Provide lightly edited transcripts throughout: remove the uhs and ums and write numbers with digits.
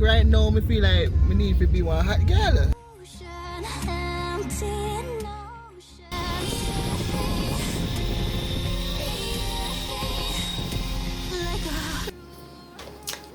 right now I feel like we need to be one hot girl.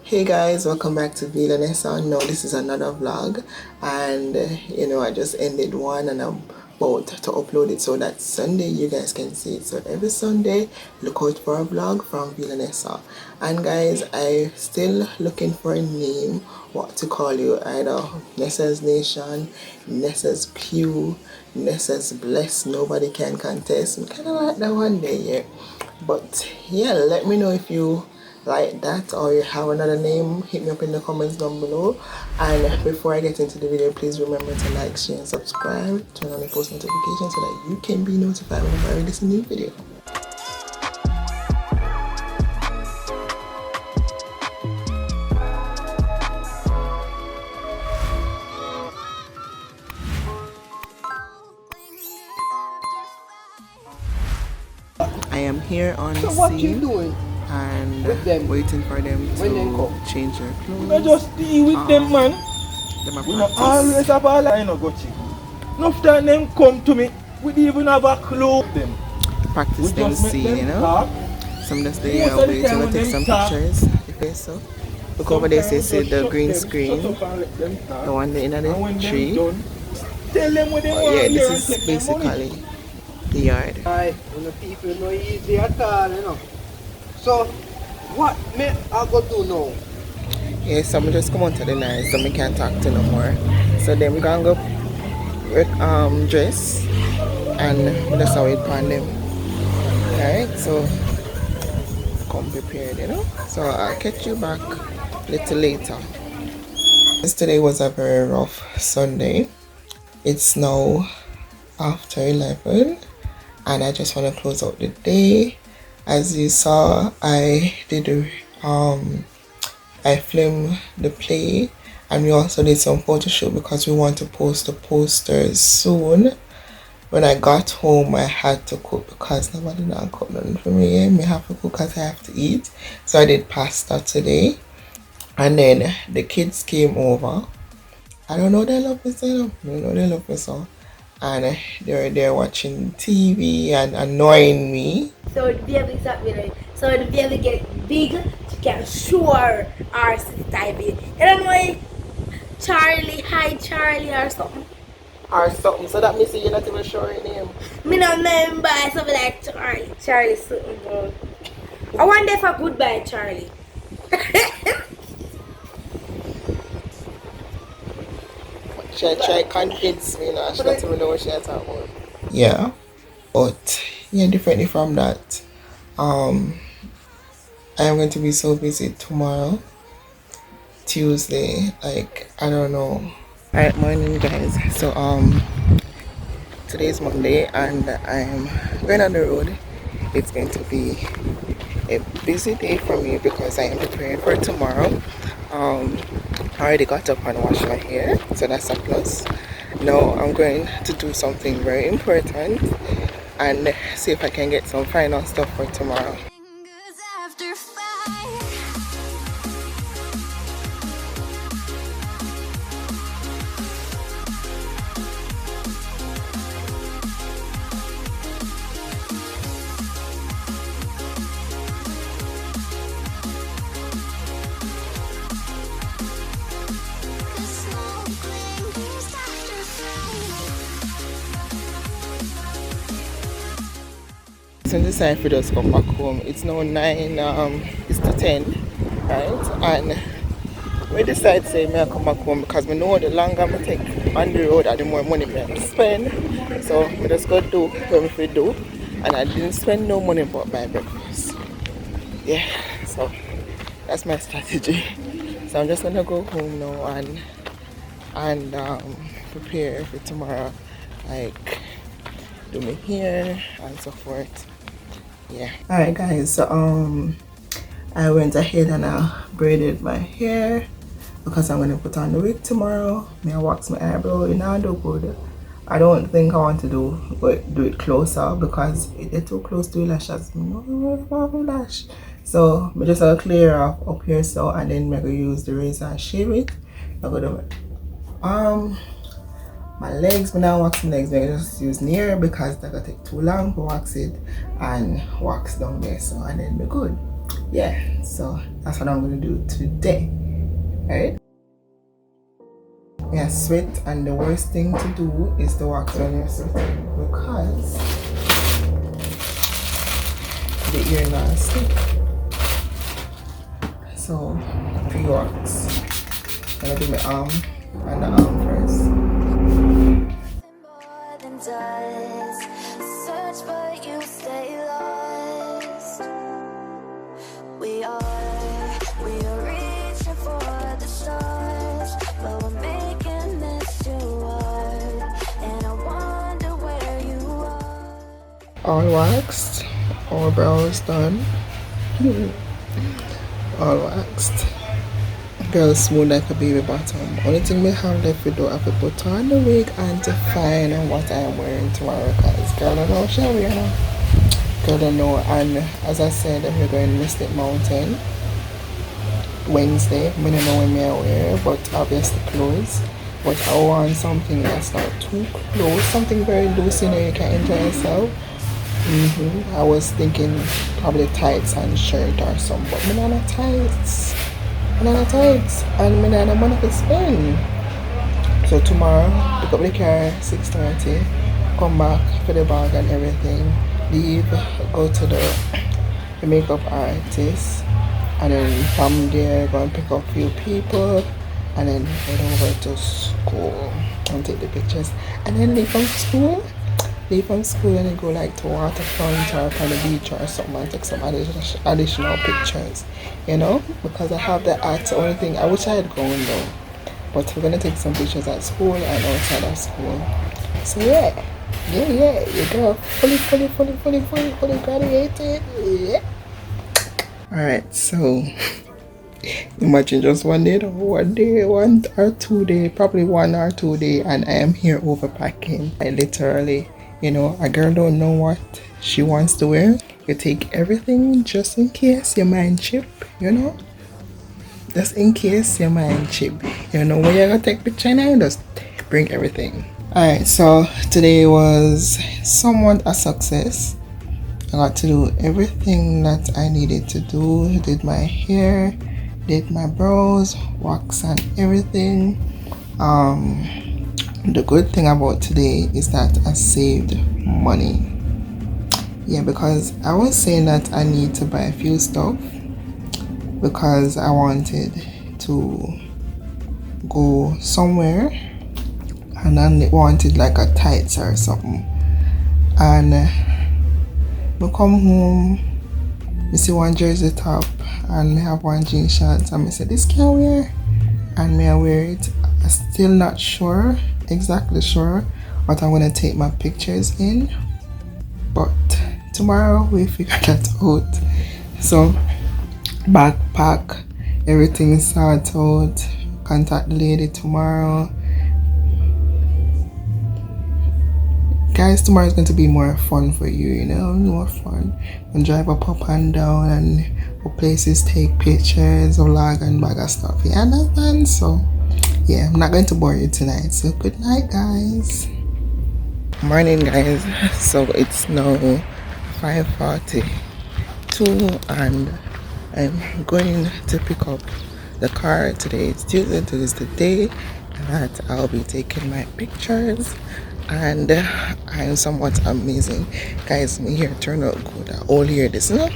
Hey guys, welcome back to V-La-Nessa. Now this is another vlog, and you know, I just ended one and I'm about to upload it so that Sunday you guys can see it. So every Sunday look out for a vlog from V-La-Nessa. And guys, I still looking for a name, what to call you, either Nessa's Nation, Nessa's Pew, Nessa's Bless, Nobody Can Contest. I kind of like that one day, yeah. But yeah, let me know if you like that or you have another name. Hit me up in the comments down below. And before I get into the video, please remember to like, share and subscribe, turn on the post notifications so that you can be notified whenever I release a new video. I am here on So what scene. you doing? And with them? waiting for them to change their clothes. I just deal with them, man. We not always have a line of gotcha. Enough time them come to me, we don't even have a clue them. Practice them scene, you know. Talk. Some just they are waiting to take some pictures. If it's so. Look over there, see the green screen. The one there in the tree. Tell them what they want. Yeah, this is basically the yard. Alright, when the people no easy at all, you know. So, what me I go do now? Yeah, some just come onto the night, so we can't talk to no more. So then we're gonna go dress and that's how we plan them. Alright, so come prepared, you know. So I'll catch you back a little later. Yesterday was a very rough Sunday. It's now after 11 and I just want to close out the day. As you saw, I did I filmed the play, and we also did some photo shoot because we want to post the posters soon. When I got home, I had to cook because nobody did cook nothing for me. I have to cook because I have to eat. So I did pasta today, and then the kids came over. I don't know they love me so. I don't know they love me so. And they were there watching TV and annoying me. So the baby is up there. So the baby get big, she can show her type it. You don't know Charlie, hi Charlie or something. Or something. So that means you're not even sure your name. Me not remember something like Charlie. Charlie something bro. I wonder if a goodbye Charlie. She tried to convince me, you know, she doesn't even know what she's talking about. Yeah, but yeah, differently from that, I am going to be so busy tomorrow, Tuesday, like, I don't know. Alright, morning guys. So, today is Monday and I'm going on the road. It's going to be a busy day for me because I am preparing for tomorrow. I already got up and washed my hair, so that's a plus. Now I'm going to do something very important and see if I can get some final stuff for tomorrow. Since the time for us come back home, it's now 9, it's to 10, right? And we decide to say may I come back home because we know the longer I take on the road, the more money I spend. So we just go do what we do, and I didn't spend no money but buy breakfast. Yeah, so that's my strategy. So I'm just gonna go home now and prepare for tomorrow, like do my hair and so forth. Yeah. Alright guys, so I went ahead and I braided my hair because I'm gonna put on the wig tomorrow. I wax my eyebrow, you know, I do good. I don't think I want to do it closer because they're too close to the lashes. No, lash. So I just gonna clear off up here, so, and then I'm gonna use the razor and shave it. I'm gonna my legs, but now wax my legs, I just use near because that gonna take too long to wax it and wax down there, so, and then be good. Yeah, so that's what I'm gonna do today, right? Yeah, sweat, and the worst thing to do is to wax when you're sweating because the ear not stick. So free wax. I'm gonna do my arm and the arm first. Search but you stay lost. We are reaching for the stars, but we're making this too hard, and I wonder where you are. All waxed, all brows done. All waxed. Girl smooth like a baby bottom. Only thing we have left to do, I have to put on the wig and to find what I'm wearing tomorrow, because girl don't know, shall we, you know? Girl don't know. And as I said, we're going to Mystic Mountain Wednesday. I don't know when I wear, but obviously clothes. But I want something that's not too close, something very loose, you know, you can enjoy yourself. I was thinking probably tights and shirt or something, but I not tights. And I don't money to spend. So tomorrow, pick up the car 6:30, come back for the bag and everything, leave, go to the makeup artist, and then from there go and pick up a few people, and then head over to school and take the pictures, and then leave from school and then go like to waterfront or on the beach or something and take some additional pictures, you know, because I have the art. The only thing I wish I had gone though, but we're gonna take some pictures at school and outside of school. So yeah, you go fully graduated. Yeah. Alright, so imagine just one or 2 day, probably 1 or 2 day, and I am here overpacking. I literally, you know, a girl don't know what she wants to wear. You take everything just in case your mind chip, you know? Just in case your mind chip. You know, when you're gonna take picture now, just bring everything. Alright, so today was somewhat a success. I got to do everything that I needed to do. Did my hair, did my brows, wax and everything. The good thing about today is that I saved money. Yeah, because I was saying that I need to buy a few stuff because I wanted to go somewhere and I wanted like a tights or something. And I come home, I see one jersey top and I have one jean shorts, and I said this can wear, and I wear it. I'm still not exactly sure what I'm gonna take my pictures in, but tomorrow we figure that out. So backpack, everything sorted out, contact the lady tomorrow. Guys, tomorrow is going to be more fun for you, you know, more fun. And drive up and down and go places, take pictures, vlog and bag of stuff. You understand? So yeah, I'm not going to bore you tonight. So good night, guys. Morning, guys. So it's now 5:42 and I'm going to pick up the car. Today is Tuesday. Today is the day that I'll be taking my pictures, and I am somewhat amazing, guys. My hair turned out good. I all hear this, no?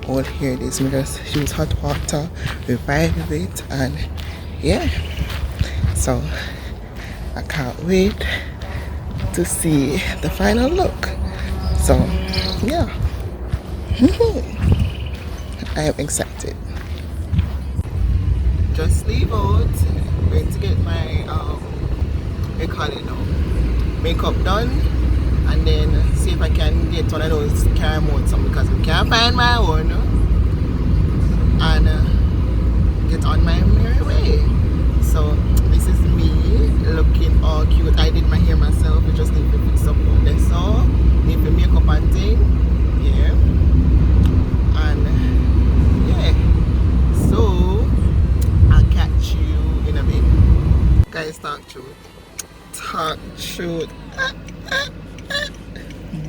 All hear this. Me just use hot water, revive it, and yeah. So I can't wait to see the final look. So yeah. I am excited. Just leave out. Going to get my makeup done, and then see if I can get one of those camera modes because we can't find my own, and get on my merry way. So this is me looking all cute. I did my hair myself. I just need to fix up on this, so need to make up and thing. Yeah. And guys, talk truth. Talk truth.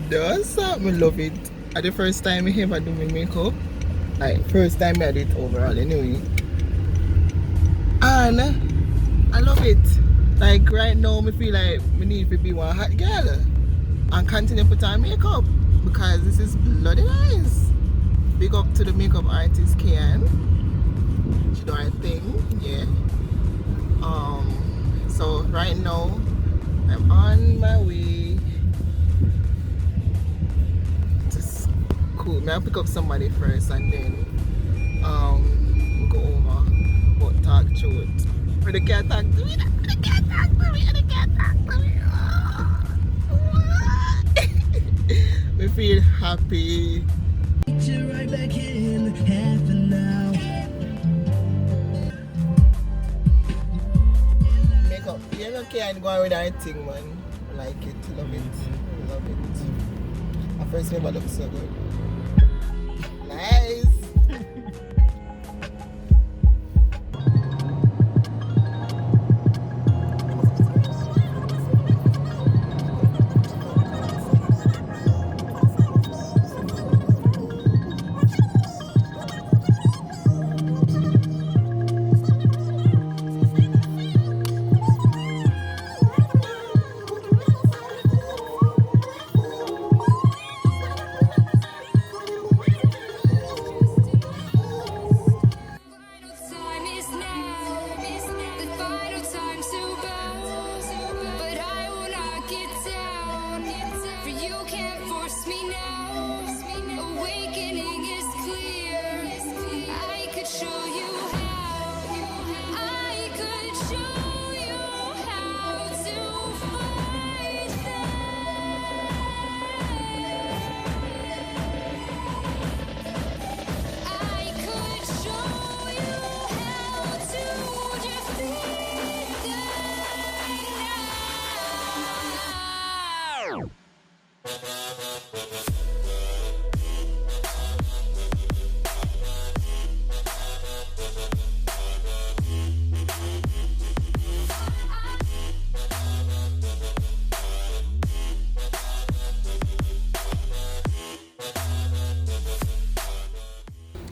Does me love it. At the first time I ever do my makeup. Like first time I did it overall anyway. And I love it. Like right now I feel like we need to be one hot girl and continue put on makeup because this is bloody nice. Big up to the makeup artist Kian. She do her thing, yeah. So right now I'm on my way to school. I'll pick up somebody first and then go over. But talk truth. But they can't talk to me. They can't talk to me. They can't talk to me. We feel happy. Right back in half an hour. Makeup, you know, can't go on with that thing, man. I like it, love it, love it. At first, never look so good. Nice.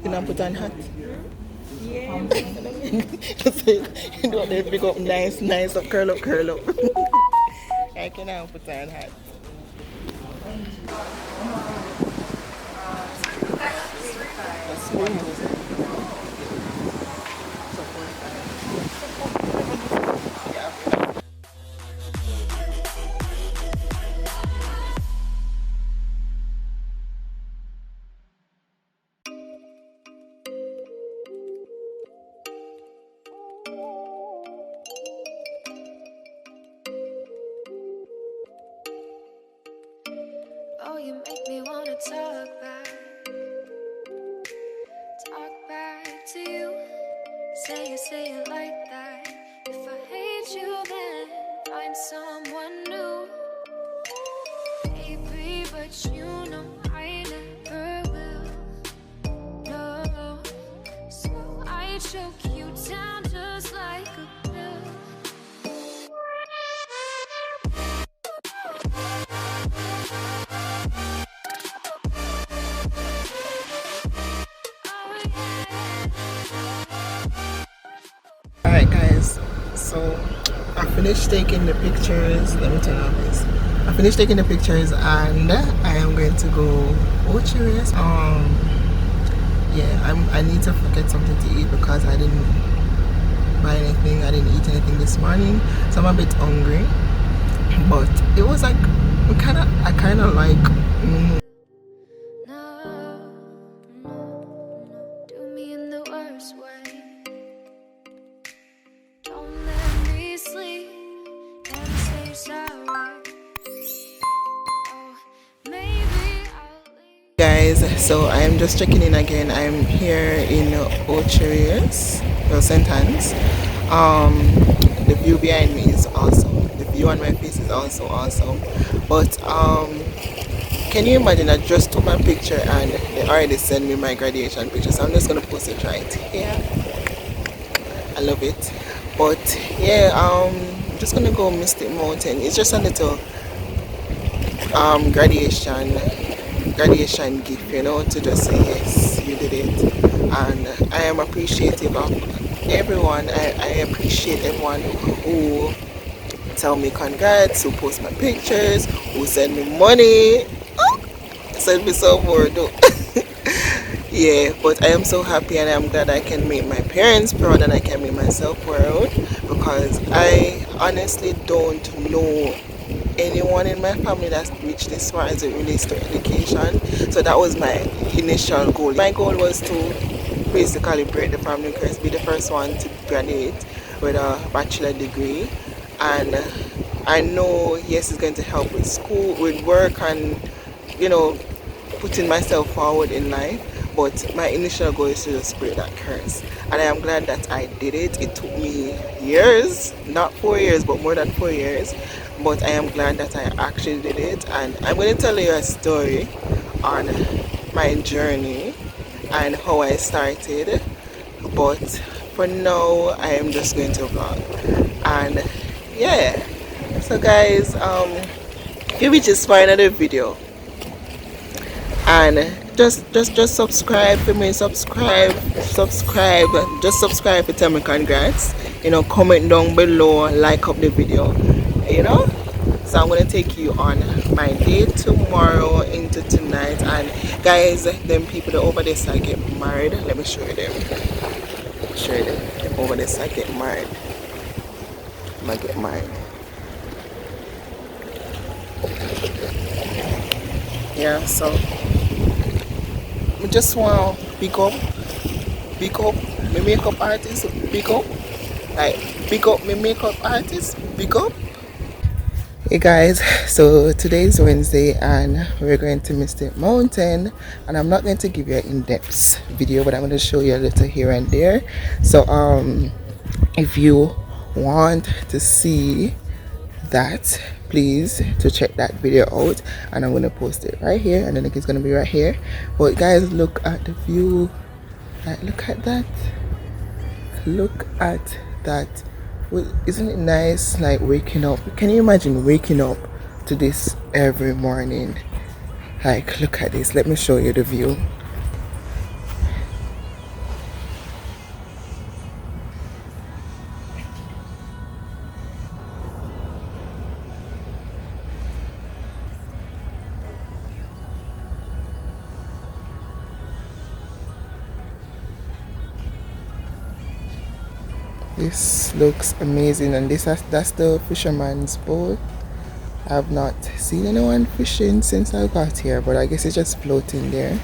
You know, put on hat. Yeah. You know, they pick up nice up, curl up. I can now put on hat. Oh, you make me wanna talk back to you. Say it like that. If I hate you, then find someone new. Baby, but you know I never will. No, so I choke you down just like a pill. Alright guys, so I finished taking the pictures. Let me turn off this. I finished taking the pictures and I am going to go Ocherius. Yeah, I need to get something to eat because I didn't buy anything, I didn't eat anything this morning, so I'm a bit hungry. But it was like I kinda like Do me in the worst way. Don't let me sleep and say sorry. Oh, maybe I'll leave. guys, so I am just checking in again. I'm here in Ocherius, well, St. Anne's. The view behind me is awesome. The view on my face is also awesome. But can you imagine, I just took my picture and they already sent me my graduation picture, so I'm just gonna post it right here. I love it. But yeah, I'm just gonna go Mystic Mountain. It's just a little graduation gift, you know, to just say yes, you did it. And I am appreciative of everyone. I appreciate everyone who tell me congrats, who post my pictures, who send me money. Send me some more though. Yeah, but I am so happy and I'm glad I can make my parents proud and I can make myself proud, because I honestly don't know anyone in my family that's reached this far as it relates to education. So that was my initial goal. My goal was to basically break the family curse, be the first one to graduate with a bachelor degree. And I know, yes, it's going to help with school, with work, and you know, putting myself forward in life. But my initial goal is to just break that curse, and I am glad that I did it. It took me years, not 4 years, but more than 4 years. But I am glad that I actually did it, and I'm going to tell you a story on my journey and how I started. But for now, I am just going to vlog. And yeah, so guys, if we just find another video, and just subscribe for me, subscribe, just subscribe to tell me congrats, you know, comment down below, like up the video, you know. So I'm gonna take you on my day tomorrow into tonight. And guys, them people that over this I get married, let me show you them. Them over this I get married. I'm gonna get married. Yeah, so I just want to pick up my makeup artist, pick up my makeup artist, pick up. Hey guys, so today is Wednesday and we're going to Mystic Mountain, and I'm not going to give you an in-depth video, but I'm going to show you a little here and there. So if you want to see that, please to check that video out, and I'm gonna post it right here, and the link is gonna be right here. But guys, look at the view, like, look at that, well, isn't it nice? Like waking up, can you imagine waking up to this every morning? Like, look at this, let me show you the view. This looks amazing, and that's the fisherman's boat. I've not seen anyone fishing since I got here, but I guess it's just floating there.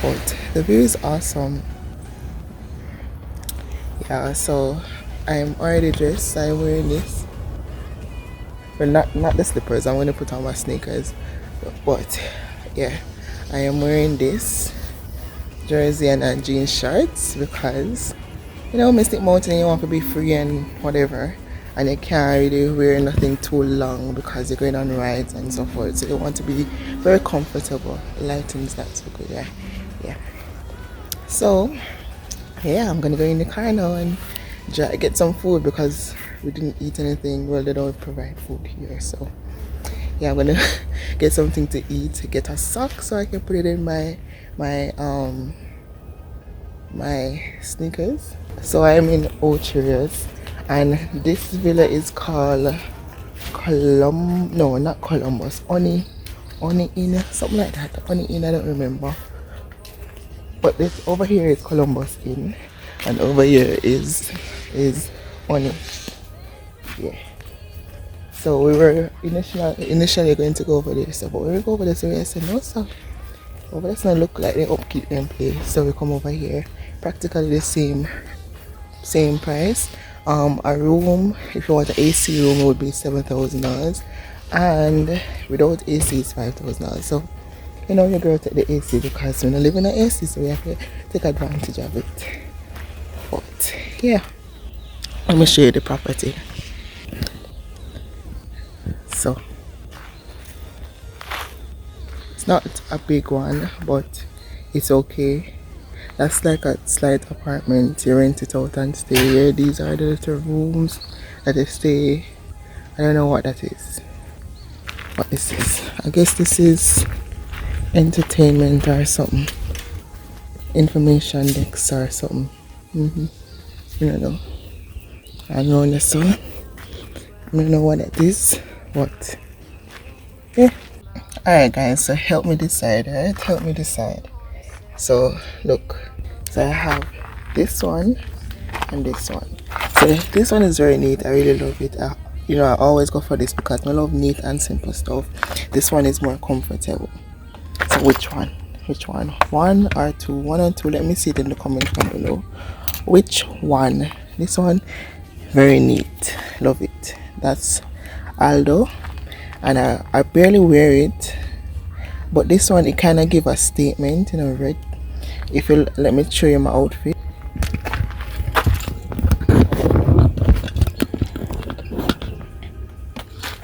But the view is awesome. Yeah, so I'm already dressed. I'm wearing this, but not the slippers. I'm going to put on my sneakers. But yeah, I am wearing this jersey and a jean shorts because, you know, Mystic Mountain, you want to be free and whatever, and you can't really wear nothing too long because you're going on rides and so forth. So you want to be very comfortable. Lighting's not so good there. Yeah. So yeah, I'm gonna go in the car now and get some food because we didn't eat anything. Well, they don't provide food here, so yeah, I'm gonna get something to eat, get a sock so I can put it in my sneakers. So I'm in Ocherius, and this villa is called not Columbus, Oni Inn, something like that. Oni Inn, I don't remember. But this over here is Columbus Inn, and over here is Oni. Yeah. So we were initially going to go over there, so but when we go over there, so we said no, so over there doesn't look like they upkeep them place. So we come over here, practically the same price. A room, if you want an AC room, it would be $7,000, and without AC it's $5,000. So you know, your girl take the AC because we're not living in an AC, so we have to take advantage of it. But yeah, let me show you the property. So it's not a big one, but it's okay. That's like a slight apartment. You rent it out and stay here. These are the little rooms that they stay. I don't know what that is. What this is. I guess this is entertainment or something. Information decks or something. I don't know. I don't know so. I don't know what that is. What? Yeah. Alright guys, so help me decide, right? Help me decide. So look. So I have this one and this one. So this one is very neat. I really love it. I always go for this because I love neat and simple stuff. This one is more comfortable. So which one? Which one? One or two? One and two. Let me see it in the comment down below. Which one? This one, very neat. Love it. That's Aldo, and I barely wear it. But this one, it kind of give a statement, red. If you let me show you my outfit.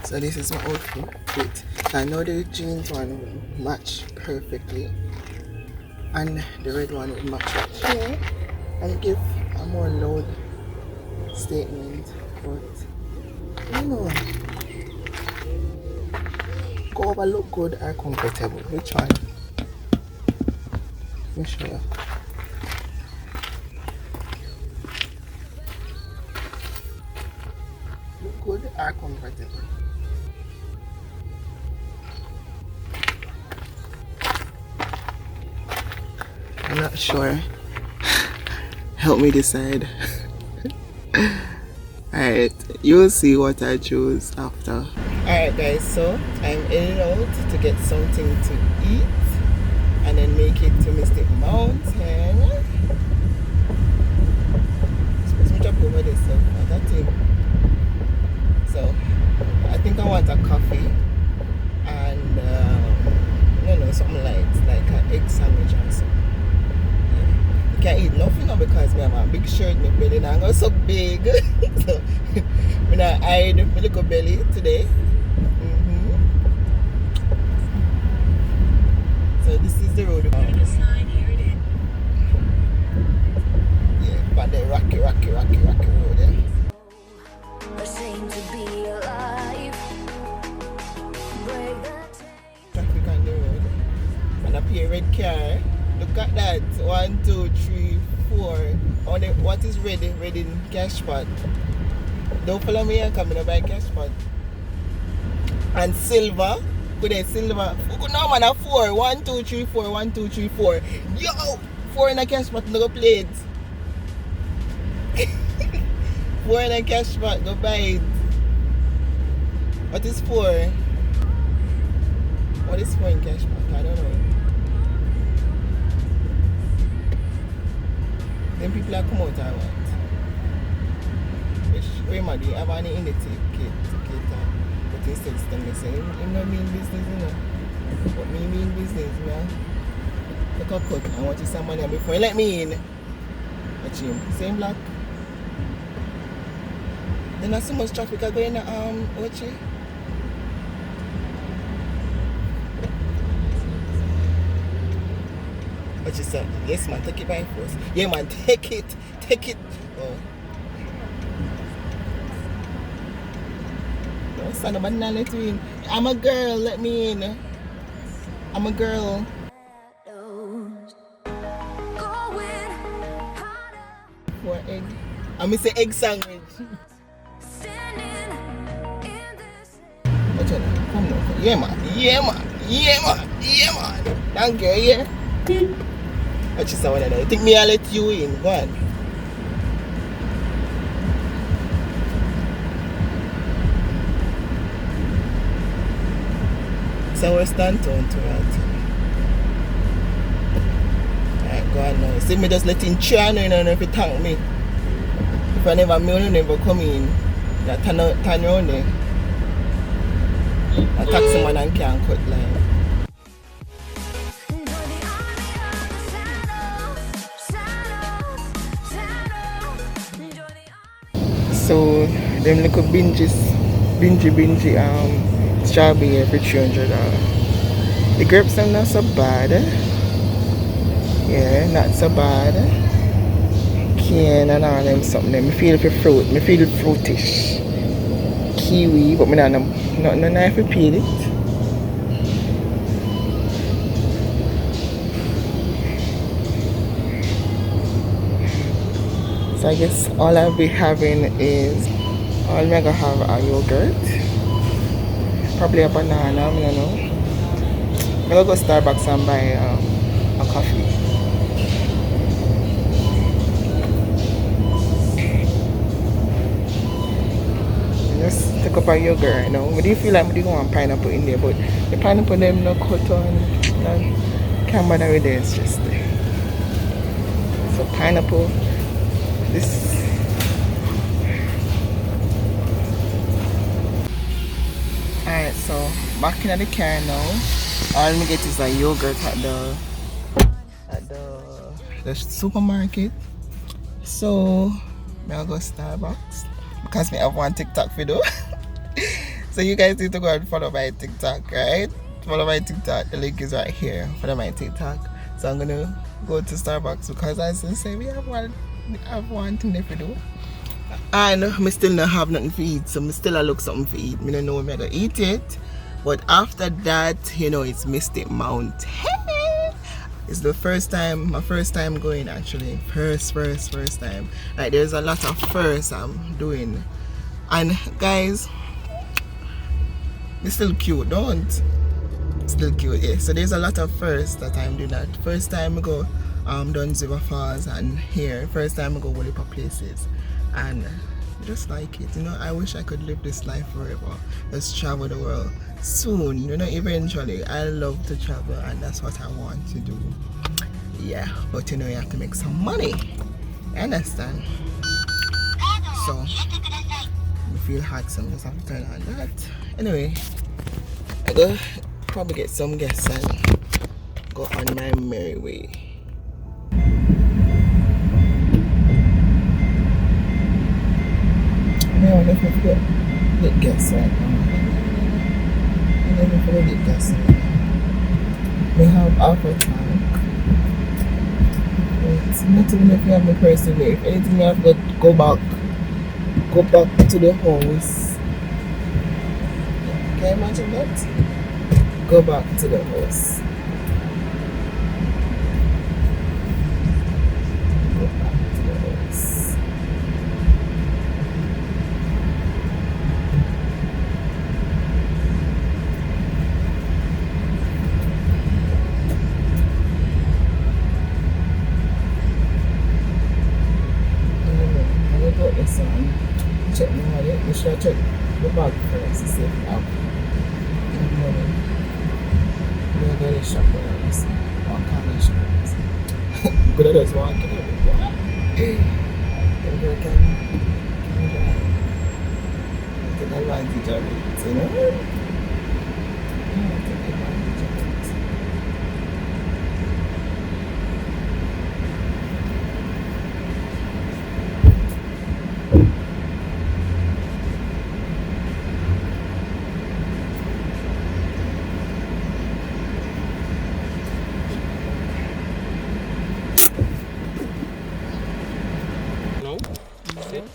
So this is my outfit. I know the jeans one will match perfectly, and the red one will match it. Yeah. And give a more loud statement, but go over look good or comfortable. Which one? Let me show you. Look good or comfortable? I'm not sure. Help me decide. Alright, you'll see what I choose after. Alright guys, so I'm heading out to get something to eat and then make it to Mystic Mountain. Supposed to jump over this so that thing. So I think I want a coffee and something light like an egg sandwich or something. Can't eat nothing now because I have a big shirt in my belly and I'm so big. So I'm not hide my little belly today. So this is the road. Yeah, but the rocky road there. Traffic on the road. And up here red car. Look at that. 1, 2, 3, 4. What is red? Red in cash pot. Don't follow me and come in buy cash pot. And silver. Good day, silver. No man, a 4. 1, 2, 3, 4. 1, 2, 3, 4. Yo! 4 in a cash pot. No go play it. 4 in a cash pot. Go buy it. What is 4? What is 4 in cash pot? I don't know. Then people are come out or what? Remember, they have any in the ticket. But instead, they say, you know mean business, But me mean business, man. Look up cut. I want you some money before you let me in. Watch him. Same black. Then there's so much traffic I go in watch it. What you said? Yes man, take it by force. Yeah man, take it. Oh. Don't stand up and let me in. I'm a girl, let me in. I'm a girl. For egg. I'm gonna say egg sandwich. Watch out. Come on. Yeah man. Thank you, yeah. What you say when I think me I'll let you in. Go on. So we're stand to right. Alright, go on now. See me just letting China in and if you thank me. If I never come in, I turn around there. A taxi man and can't cut line. So them little bingy strawberry for $300. The grapes are not so bad. Yeah, not so bad. Cane and all them something. I feel for fruit. I feel fruitish. Kiwi, but I don't know no knife to peel it. So I guess all I'll be having is I'm gonna have a yogurt. Probably a banana, I don't know. I'm gonna go Starbucks and buy a coffee. Just take up a yogurt right now. I do feel like I do want pineapple in there, but the pineapple them no cut on, can't bother with it, it's just there. So pineapple, this. Alright, so back in the car now. All I get is a yogurt at the supermarket. So I'll go Starbucks because I have one TikTok video. So you guys need to go and follow my TikTok, right? Follow my TikTok. The link is right here. Follow my TikTok. So I'm gonna go to Starbucks because as I say we have one thing there to do. And I still not have nothing to eat, so I still look something to eat. I don't know if I'm gonna eat it. But after that, you know, it's Mystic Mountain. It's the first time, my first time going actually. First time. Like there's a lot of firsts I'm doing. And guys, it's still cute, don't? Still cute, yeah. So there's a lot of firsts that I'm doing that. First time I go down River Falls and here. First time I go all the places. And just like it, you know, I wish I could live this life forever. Just travel the world soon, you know, eventually. I love to travel and that's what I want to do. Yeah, but you know, you have to make some money. You understand? So I feel hot, so I just have to turn on that. Anyway, I go probably get some guests and go on my merry way. I wonder if I forget the gas right now. I never forget the gas right now. We have half a tank. It's not even if you have my purse today. If anything, you have to go back to the house. Can you imagine that? Go back to the house. Go back to the house. Check my money. We should check the bag first to see if we have money. We're going to shop around this. One kind of shop around this. Good at us walking out. Take advantage of it, you know? Take advantage of it.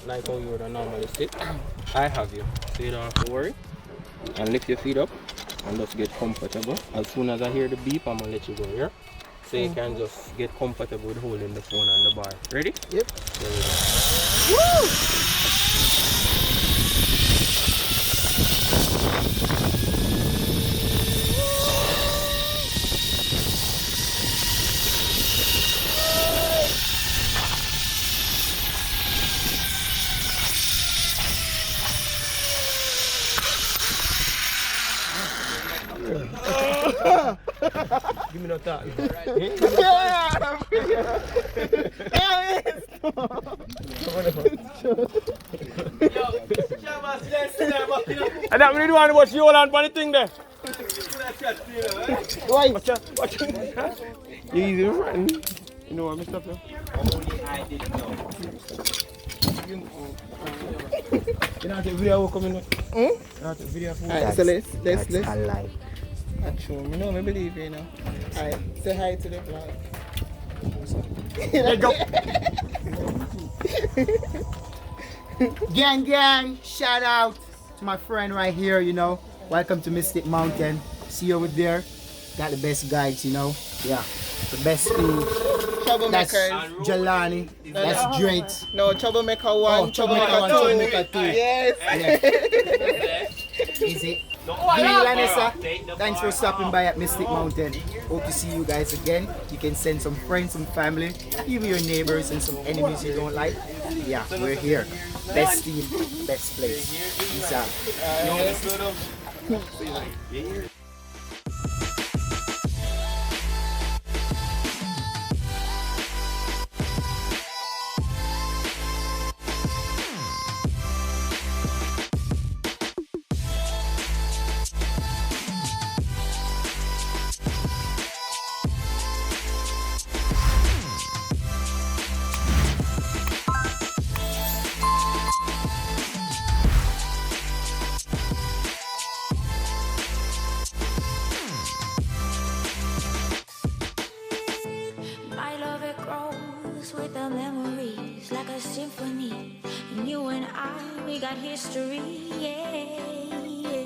Like how you would normally sit. I have you, so you don't have to worry. And lift your feet up and just get comfortable. As soon as I hear the beep, I'm gonna let you go here. So you can just get comfortable with holding the phone and the bar. Ready? Yep. There we go. Woo! Give me no thought. And that really want to watch you all on funny thing there. Why? Watch out. You easy, friend. You know what, Mr. Flo? Only I didn't know. You know the video coming up? The video for Alright, so let's alive. That's true. I know, I believe you know. Alright, say hi to the vlog. Let go. Gang, shout out to my friend right here, you know. Welcome to Mystic Mountain. See you over there. Got the best guides, you know. Yeah, the best food. That's Troublemakers. Jelani. That's drinks. No, troublemaker one, Oh, troublemaker one, troublemaker two. Yes. Easy. V-La-Nessa, thanks for stopping by at Mystic Mountain. Hope to see you guys again. You can send some friends, some family, even your neighbors and some enemies you don't like. Yeah, we're here. Best team, best place. Peace out. My love, it grows with the memories like a symphony. And you and I, we got history, yeah.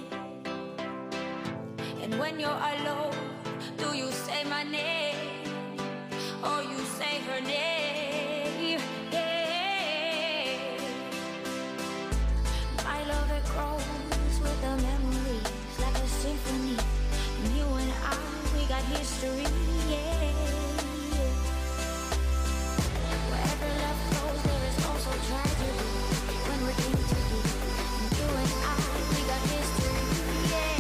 And when you're alone, do you say my name or you say her name? Yeah. My love, it grows with the memories like a symphony. And you and I, we got history, yeah. Wherever love goes, there is also tragedy. When we're in too deep, and you and I, we got history, yeah.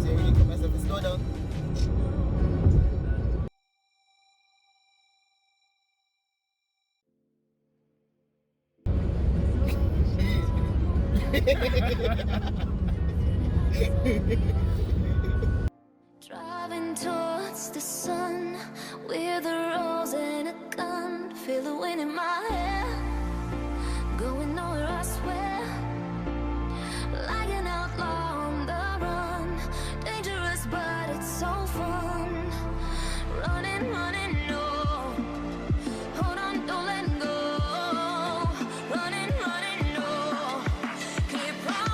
So you come myself slow down. Driving towards the sun with a rose and a gun. Feel the wind in my hair, going nowhere, I swear. Like an outlaw on the run, dangerous but it's so fun. Running, no. Hold on, don't let go. Running, no. Keep running.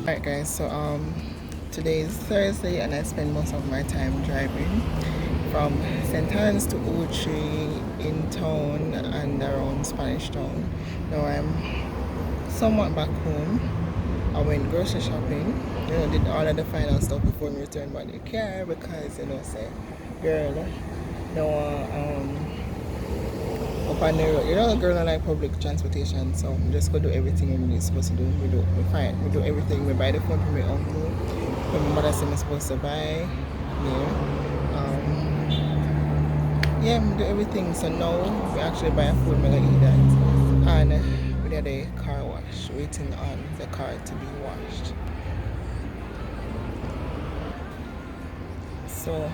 Alright guys, so today is Thursday and I spend most of my time driving from St. Anne's to Uchi in town and around Spanish Town. Now I'm somewhat back home I went grocery shopping, you know, did all of the final stuff before we returned back to the car because, you know, say, girl, no, up on the road, you know, girl, I like public transportation, so I'm just gonna do everything I'm really supposed to do. We do everything. We buy the phone for my uncle. My mother said I'm supposed to buy. Yeah, we do everything. So now we actually buy a food, we're gonna eat that. And we did a car wash, waiting on the car to be washed. So,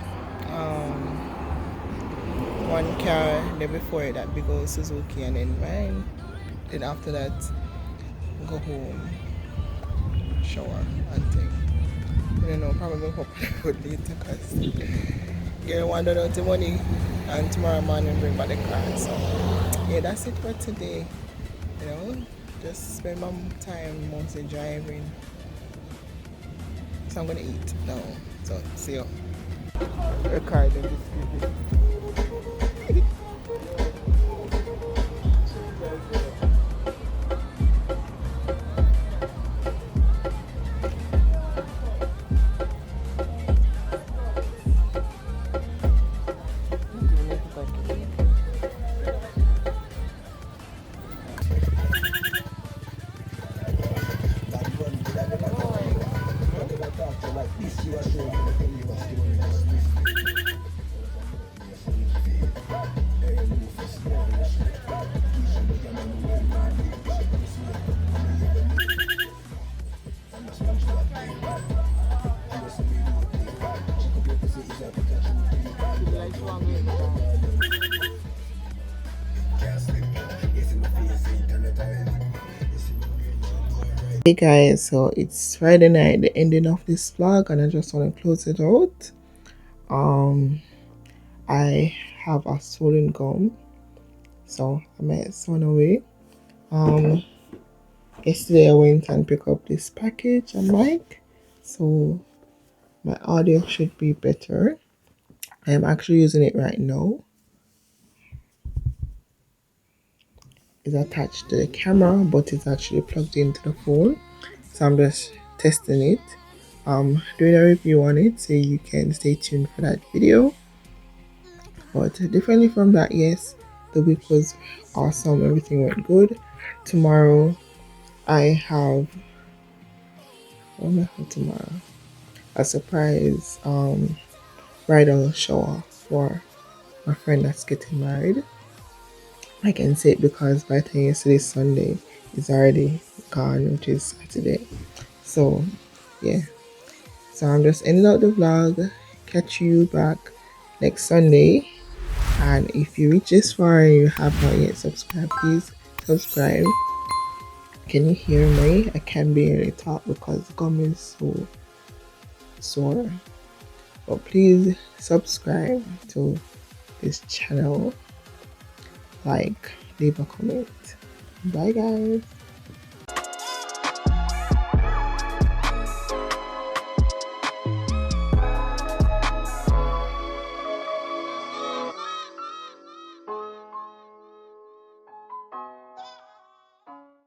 one car there before it, that big old Suzuki, and then mine. Then after that, go home, shower, and thing. I don't know, probably hope I would later because girl wanted out the money, and tomorrow morning bring back the car. So, yeah, that's it for today. You know, just spend my time mostly driving. So I'm gonna eat now. So see you. The car then just keep it. Hey guys, so it's Friday night, the ending of this vlog, and I just want to close it out. I have a swollen gum, so I might sewn away. Yesterday I went and picked up this package and mic, so my audio should be better. I am actually using it right now. It's attached to the camera, but it's actually plugged into the phone, so I'm just testing it. Doing a review on it, so you can stay tuned for that video. But differently from that, yes, the week was awesome, everything went good. Tomorrow I have, what am I have tomorrow? A surprise bridal shower for my friend that's getting married. I can say it because by the time yesterday's Sunday, it's already gone, which is Saturday. So yeah, so I'm just ending out the vlog. Catch you back next Sunday. And if you reach this far and you have not yet subscribed, please subscribe. Can you hear me? I can't barely talk because the gum is so sore. But please subscribe to this channel, like, leave a comment. Bye guys.